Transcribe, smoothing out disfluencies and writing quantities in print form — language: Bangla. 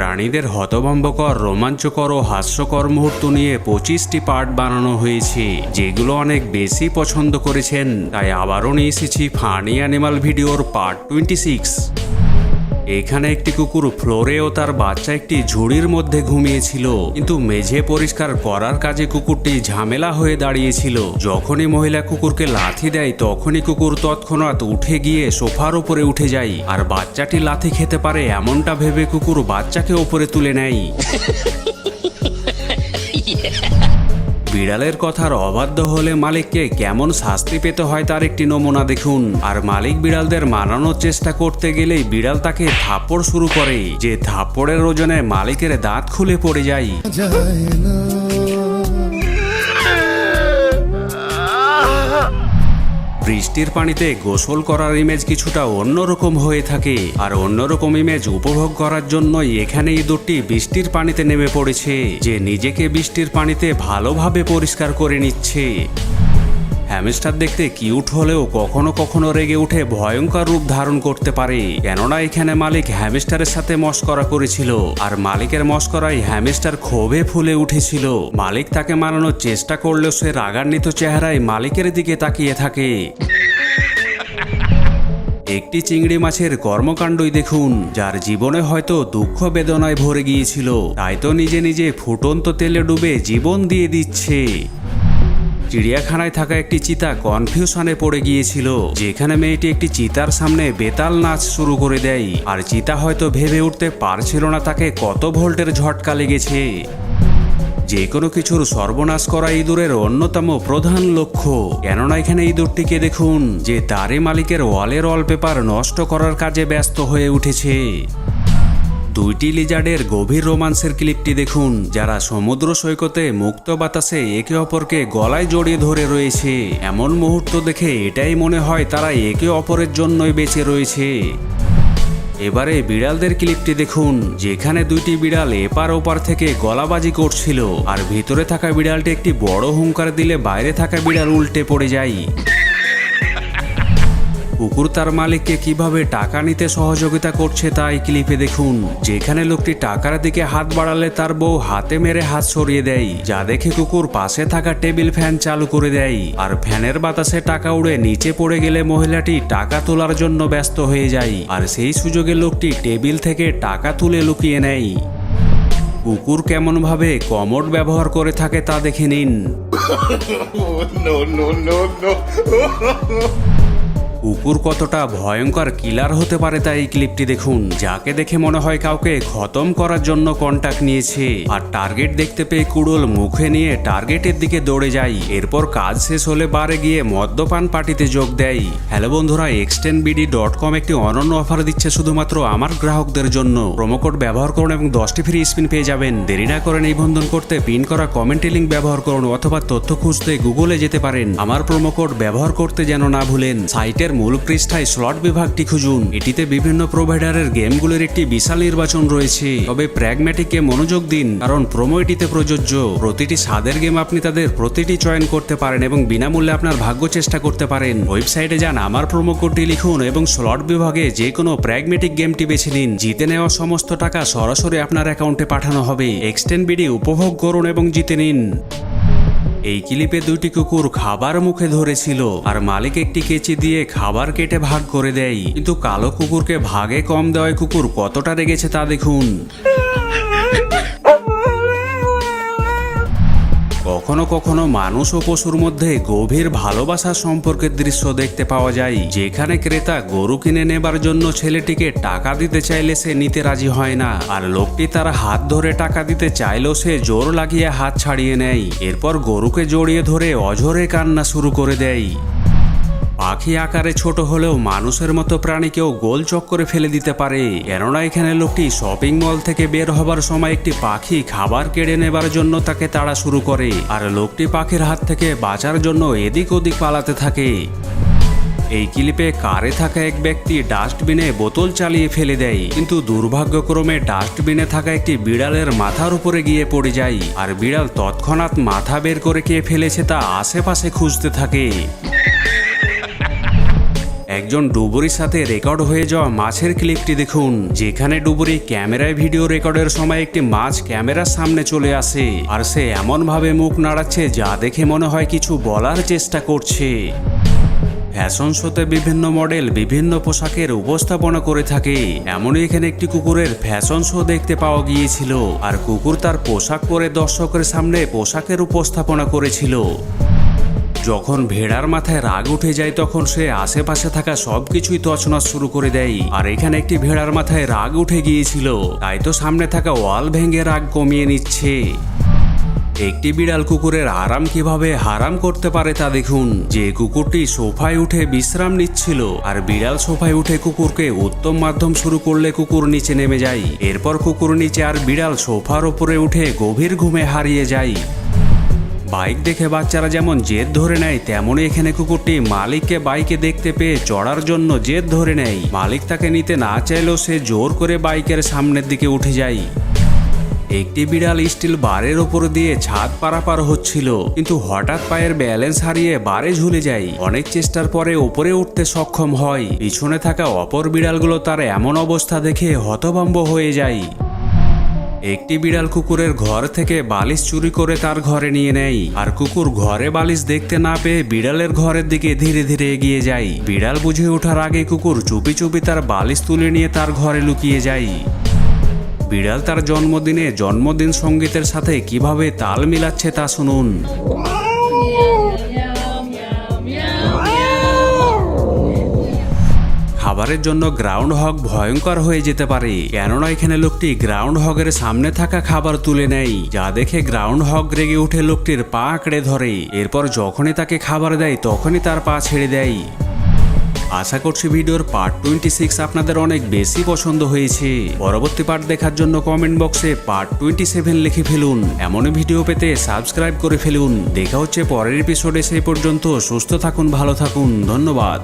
প্রাণীদের হতভম্বকর, রোমাঞ্চকর ও হাস্যকর মুহূর্ত নিয়ে 25টি পার্ট বানানো হয়েছে, যেগুলো অনেক বেশি পছন্দ করেছেন। তাই আবারও নিয়ে এসেছি ফানি অ্যানিমাল ভিডিওর পার্ট 26। এখানে একটি কুকুর ফ্লোরে ও তার বাচ্চা একটি ঝুড়ির মধ্যে ঘুমিয়েছিল, কিন্তু মেঝে পরিষ্কার করার কাজে কুকুরটি ঝামেলা হয়ে দাঁড়িয়েছিল। যখনই মহিলা কুকুরকে লাথি দেয় তখনই কুকুর তৎক্ষণাৎ উঠে গিয়ে সোফার উপরে উঠে যায়, আর বাচ্চাটি লাথি খেতে পারে এমনটা ভেবে কুকুর বাচ্চাকে উপরে তুলে নেয়। বিড়ালের কথার অবাধ্য হলে মালিককে কেমন শাস্তি পেতে হয় তার একটি নমুনা দেখুন। আর মালিক বিড়ালদের মানানোর চেষ্টা করতে গেলেই বিড়াল তাকে থাপ্পড় শুরু করে, যে থাপ্পড়ের ওজনে মালিকের দাঁত খুলে পড়ে যায়। বৃষ্টির পানিতে গোসল করার ইমেজ কিছুটা অন্যরকম হয়ে থাকে, আর অন্যরকম ইমেজ উপভোগ করার জন্যই এখানে ইঁদুরটি বৃষ্টির পানিতে নেমে পড়েছে, যে নিজেকে বৃষ্টির পানিতে ভালোভাবে পরিষ্কার করে নিচ্ছে। হ্যামস্টার দেখতে কিউট হলেও কখনো কখনো রেগে উঠে ভয়ঙ্কর রূপ ধারণ করতে পারে, কেননা এখানে মালিক হ্যামস্টারের সাথে মশকরা করেছিল, আর মালিকের মশকরায় হ্যামস্টার ক্ষোভে ফুলে উঠেছিল। মালিক তাকে মানানোর চেষ্টা করলেও সে রাগান্বিত চেহারায় মালিকের দিকে তাকিয়ে থাকে। একটি চিংড়ি মাছের কর্মকাণ্ডই দেখুন, যার জীবনে হয়তো দুঃখ বেদনায় ভরে গিয়েছিল, তাই তো নিজে নিজে ফুটন্ত তেলে ডুবে জীবন দিয়ে দিচ্ছে। চিড়িয়াখানায় থাকা একটি চিতা কনফিউশনে পড়ে গিয়েছিল, যেখানে মেয়েটি একটি চিতার সামনে বেতাল নাচ শুরু করে দেয়, আর চিতা হয়তো ভেবে উঠতে পারছিল না তাকে কত ভোল্টের ঝটকা লেগেছে। যে কোনো কিছুর সর্বনাশ করা ইঁদুরের অন্যতম প্রধান লক্ষ্য, কেননা এখানে ইঁদুরটিকে দেখুন, যে তারই মালিকের ওয়ালের ওয়ালপেপার নষ্ট করার কাজে ব্যস্ত হয়ে উঠেছে। দুইটি লিজার্ডের গভীর রোমান্সের ক্লিপটি দেখুন, যারা সমুদ্র সৈকতে মুক্ত বাতাসে একে অপরকে গলায় জড়িয়ে ধরে রয়েছে। এমন মুহূর্ত দেখে এটাই মনে হয় তারা একে অপরের জন্যই বেঁচে রয়েছে। এবারে বিড়ালদের ক্লিপটি দেখুন, যেখানে দুইটি বিড়াল এপার ওপার থেকে গলাবাজি করছিল, আর ভিতরে থাকা বিড়ালটি একটি বড় হুঙ্কার দিলে বাইরে থাকা বিড়াল উল্টে পড়ে যায়। কুকুর তার মালিককে কিভাবে টাকা নিতে সহযোগিতা করছে তা এই ক্লিপে দেখুন, যেখানে লোকটি টাকার দিকে হাত বাড়ালে তার বউ হাতে মেরে হাত সরিয়ে দেয়, যা দেখে কুকুর পাশে থাকা টেবিল ফ্যান চালু করে দেয়, আর ফ্যানের বাতাসে টাকা উড়ে নিচে পড়ে গেলে মহিলাটি টাকা তোলার জন্য ব্যস্ত হয়ে যায়, আর সেই সুযোগে লোকটি টেবিল থেকে টাকা তুলে লুকিয়ে নেয়। কুকুর কেমনভাবে কমোড ব্যবহার করে থাকে তা দেখে নিন। কুকুর কতটা ভয়ঙ্কর কিলার হতে পারে তা এই ক্লিপটি দেখুন, যাকে দেখে মনে হয় কাউকে খতম করার জন্য কন্টাক্ট নিয়েছে, আর টার্গেট দেখতে পেয়ে কুড়োল মুখে নিয়ে টার্গেটের দিকে দৌড়ে যায়। এরপর কাজ শেষ হলে বারে গিয়ে মদ্যপান পার্টিতে যোগ দেয়। হ্যালো বন্ধুরা, extendbd.com একটি অনন্য অফার দিচ্ছে শুধুমাত্র আমার গ্রাহকদের জন্য। প্রোমোকোড ব্যবহার করুন এবং 10টি ফ্রি স্পিন পেয়ে যাবেন। দেরি না করে নিবন্ধন করতে পিন করা কমেন্টে লিঙ্ক ব্যবহার করুন, অথবা তথ্য খুঁজতে গুগলে যেতে পারেন। আমার প্রোমোকোড ব্যবহার করতে যেন না ভুলেন। সাইটের মূল পৃষ্ঠায় স্লট বিভাগটি খুঁজুন, এটিতে বিভিন্ন প্রোভাইডারের গেমগুলোর একটি বিশাল নির্বাচন রয়েছে। তবে প্র্যাগম্যাটিকে মনোযোগ দিন, কারণ প্রোমো এটিতে প্রযোজ্য। প্রতিটি স্বাদের গেম আপনি তাদের প্রতিটি চয়ন করতে পারেন এবং বিনামূল্যে আপনার ভাগ্য চেষ্টা করতে পারেন। ওয়েবসাইটে যান, আমার প্রোমো কোডটি লিখুন এবং স্লট বিভাগে যে কোনো প্র্যাগম্যাটিক গেমটি বেছে নিন। জিতে নেওয়া সমস্ত টাকা সরাসরি আপনার অ্যাকাউন্টে পাঠানো হবে। এক্সটেন্ড বিডি উপভোগ করুন এবং জিতে নিন। এই ক্লিপে দুইটি কুকুর খাবার মুখে ধরেছিল, আর মালিক একটি কেচি দিয়ে খাবার কেটে ভাগ করে দেয়, কিন্তু কালো কুকুরকে ভাগে কম দেওয়ায় কুকুর কতটা রেগেছে তা দেখুন। কখনো কখনো মানুষ ও পশুর মধ্যে গভীর ভালোবাসার সম্পর্কের দৃশ্য দেখতে পাওয়া যায়, যেখানে ক্রেতা গরু কিনে নেবার জন্য ছেলেটিকে টাকা দিতে চাইলে সে নিতে রাজি হয় না, আর লোকটি তার হাত ধরে টাকা দিতে চাইলেও সে জোর লাগিয়ে হাত ছাড়িয়ে নেয়। এরপর গরুকে জড়িয়ে ধরে অঝরে কান্না শুরু করে দেয়। পাখি আকারে ছোট হলেও মানুষের মতো প্রাণীকেও গোল চক্করে ফেলে দিতে পারে, কেননা এখানে লোকটি শপিং মল থেকে বের হবার সময় একটি পাখি খাবার কেড়ে নেবার জন্য তাকে তাড়া শুরু করে, আর লোকটি পাখির হাত থেকে বাঁচার জন্য এদিক ওদিক পালাতে থাকে। এই ক্লিপে কারে থাকা এক ব্যক্তি ডাস্টবিনে বোতল চালিয়ে ফেলে দেয়, কিন্তু দুর্ভাগ্যক্রমে ডাস্টবিনে থাকা একটি বিড়ালের মাথার উপরে গিয়ে পড়ে যায়, আর বিড়াল তৎক্ষণাৎ মাথা বের করে কে ফেলেছে তা আশেপাশে খুঁজতে থাকে। একজন ডুবুরির সাথে রেকর্ড হয়ে যাওয়া মাছের ক্লিপটি দেখুন, যেখানে ডুবুরি ক্যামেরায় ভিডিও রেকর্ডের সময় একটি মাছ ক্যামেরার সামনে চলে আসে আর সে এমন ভাবে মুখ নাড়াচ্ছে যা দেখে মনে হয় কিছু বলার চেষ্টা করছে। ফ্যাশন শোতে বিভিন্ন মডেল বিভিন্ন পোশাকের উপস্থাপনা করে থাকে, এমনই এখানে একটি কুকুরের ফ্যাশন শো দেখতে পাওয়া গিয়েছিল আর কুকুর তার পোশাক পরে দর্শকের সামনে পোশাকের উপস্থাপনা করেছিল। যখন ভেড়ার মাথায় রাগ উঠে যায় তখন সে আশেপাশে থাকা সবকিছুই তছনছ শুরু করে দেয়, আর এখানে একটি ভেড়ার মাথায় রাগ উঠে গিয়েছিল, তাই তো সামনে থাকা ওয়াল ভেঙে রাগ কমিয়ে নিচ্ছে। একটি বিড়াল কুকুরের আরাম কিভাবে হারাম করতে পারে তা দেখুন, যে কুকুরটি সোফায় উঠে বিশ্রাম নিচ্ছিল আর বিড়াল সোফায় উঠে কুকুরকে উত্তম মাধ্যম শুরু করলে কুকুর নিচে নেমে যায়, এরপর কুকুর নিচে আর বিড়াল সোফার উপরে উঠে গভীর ঘুমে হারিয়ে যায়। বাইক দেখে বাচ্চারা যেমন জেদ ধরে নেয়, তেমনই এখানে কুকুরটি মালিককে বাইকে দেখতে পেয়ে চড়ার জন্য জেদ ধরে নেয়। মালিক তাকে নিতে না চাইলেও সে জোর করে বাইকের সামনের দিকে উঠে যায়। একটি বিড়াল স্টিল বারের ওপর দিয়ে ছাদ পারাপার হচ্ছিল, কিন্তু হঠাৎ পায়ের ব্যালেন্স হারিয়ে বারে ঝুলে যায়। অনেক চেষ্টার পরে উপরে উঠতে সক্ষম হয়। পিছনে থাকা অপর বিড়ালগুলো তার এমন অবস্থা দেখে হতভম্ব হয়ে যায়। একটি বিড়াল কুকুরের ঘর থেকে বালিশ চুরি করে তার ঘরে নিয়ে নেয়, আর কুকুর ঘরে বালিশ দেখতে না পেয়ে বিড়ালের ঘরের দিকে ধীরে ধীরে এগিয়ে যায়। বিড়াল বুঝে ওঠার আগে কুকুর চুপি চুপি তার বালিশ তুলে নিয়ে তার ঘরে লুকিয়ে যায়। বিড়াল তার জন্মদিনে জন্মদিন সঙ্গীতের সাথে কিভাবে তাল মিলাচ্ছে তা শুনুন। খাবারের জন্য গ্রাউন্ড হগ ভয়ঙ্কর হয়ে যেতে পারে, কেননা এখানে লোকটি গ্রাউন্ড হগের সামনে থাকা খাবার তুলে নেয়, যা দেখে গ্রাউন্ড হগ রেগে উঠে লোকটির পা আঁকড়ে ধরে। এরপর যখনই তাকে খাবার দেয় তখনই তার পা ছেড়ে দেয়। আশা করছি ভিডিওর পার্ট 26 আপনাদের অনেক বেশি পছন্দ হয়েছে। পরবর্তী পার্ট দেখার জন্য কমেন্ট বক্সে পার্ট 27 লিখে ফেলুন। এমনই ভিডিও পেতে সাবস্ক্রাইব করে ফেলুন। দেখা হচ্ছে পরের এপিসোডে, সেই পর্যন্ত সুস্থ থাকুন, ভালো থাকুন, ধন্যবাদ।